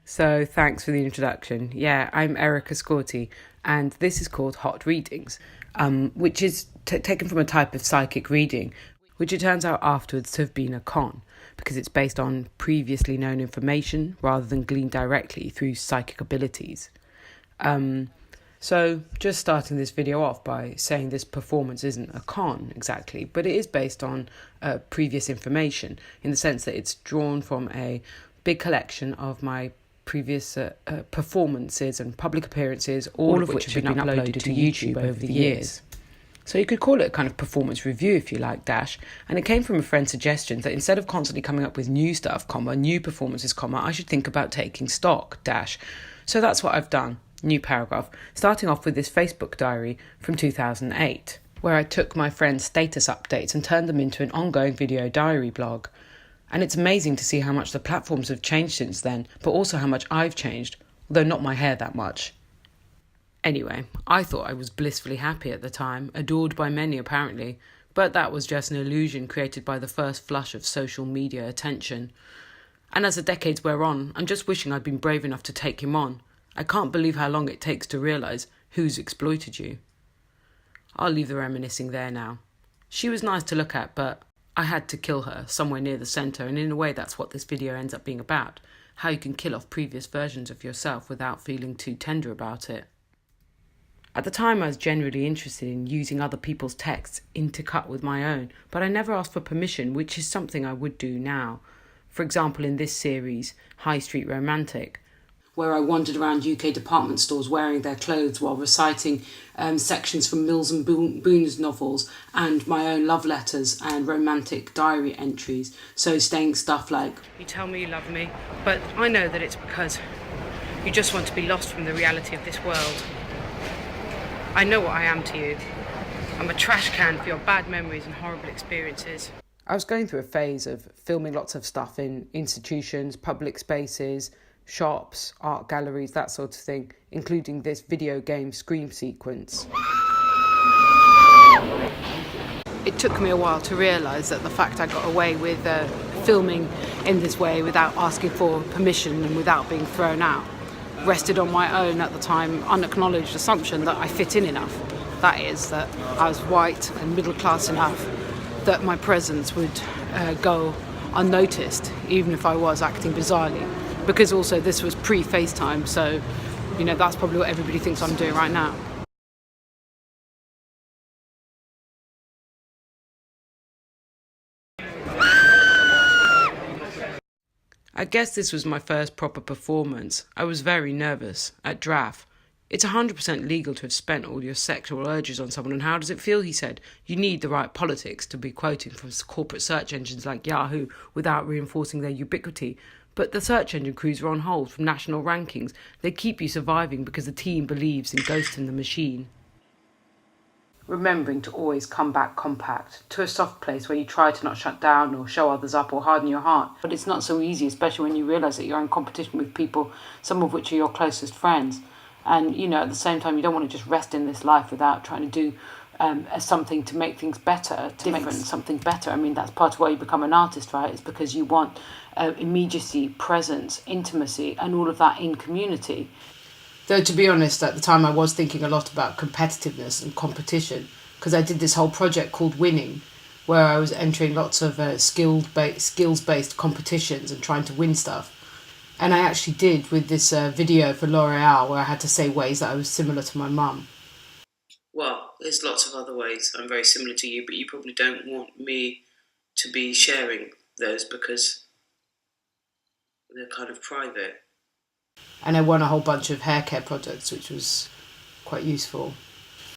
So thanks for the introduction. Yeah, I'm Erica Scorti, and this is called Hot Readings, which is taken from a type of psychic reading, which it turns out afterwards to have been a con, because it's based on previously known information rather than gleaned directly through psychic abilities. So just starting this video off by saying this performance isn't a con exactly, but it is based on previous information in the sense that it's drawn from a big collection of my previous performances and public appearances, all of which have been uploaded to YouTube over the years. So you could call it a kind of performance review if you like, and it came from a friend's suggestion that instead of constantly coming up with new stuff, new performances, I should think about taking stock, So that's what I've done. New paragraph, starting off with this Facebook diary from 2008, where I took my friend's status updates and turned them into an ongoing video diary blog. And it's amazing to see how much the platforms have changed since then, but also how much I've changed, although not my hair that much. Anyway, I thought I was blissfully happy at the time, adored by many apparently, but that was just an illusion created by the first flush of social media attention. And as the decades wear on, I'm just wishing I'd been brave enough to take him on. I can't believe how long it takes to realise who's exploited you. I'll leave the reminiscing there now. She was nice to look at, but I had to kill her somewhere near the centre, and in a way that's what this video ends up being about, how you can kill off previous versions of yourself without feeling too tender about it. At the time I was genuinely interested in using other people's texts intercut with my own, but I never asked for permission, which is something I would do now. For example, in this series, High Street Romantic, where I wandered around UK department stores wearing their clothes while reciting sections from Mills and Boon's novels and my own love letters and romantic diary entries. So saying stuff like, "You tell me you love me, but I know that it's because you just want to be lost from the reality of this world. I know what I am to you. I'm a trash can for your bad memories and horrible experiences." I was going through a phase of filming lots of stuff in institutions, public spaces, shops, art galleries, that sort of thing, including this video game scream sequence. It took me a while to realise that the fact I got away with filming in this way without asking for permission and without being thrown out rested on my own, at the time, unacknowledged assumption that I fit in enough. That is, that I was white and middle class enough that my presence would go unnoticed, even if I was acting bizarrely. Because also this was pre-FaceTime, so, that's probably what everybody thinks I'm doing right now. I guess this was my first proper performance. I was very nervous, at DRAF. It's 100% legal to have spent all your sexual urges on someone, and how does it feel, he said. You need the right politics to be quoting from corporate search engines like Yahoo without reinforcing their ubiquity. But the search engine crews are on hold from national rankings. They keep you surviving because the team believes in ghosting the machine. Remembering to always come back compact, to a soft place where you try to not shut down or show others up or harden your heart. But it's not so easy, especially when you realise that you're in competition with people, some of which are your closest friends. And, at the same time, you don't want to just rest in this life without trying to do something to make things better, something better. I mean, that's part of why you become an artist, right? It's because you want immediacy, presence, intimacy, and all of that in community. Though, to be honest, at the time I was thinking a lot about competitiveness and competition, because I did this whole project called Winning, where I was entering lots of skills-based competitions and trying to win stuff. And I actually did with this video for L'Oreal, where I had to say ways that I was similar to my mum. Well, there's lots of other ways I'm very similar to you, but you probably don't want me to be sharing those because they're kind of private. And I won a whole bunch of hair care products, which was quite useful.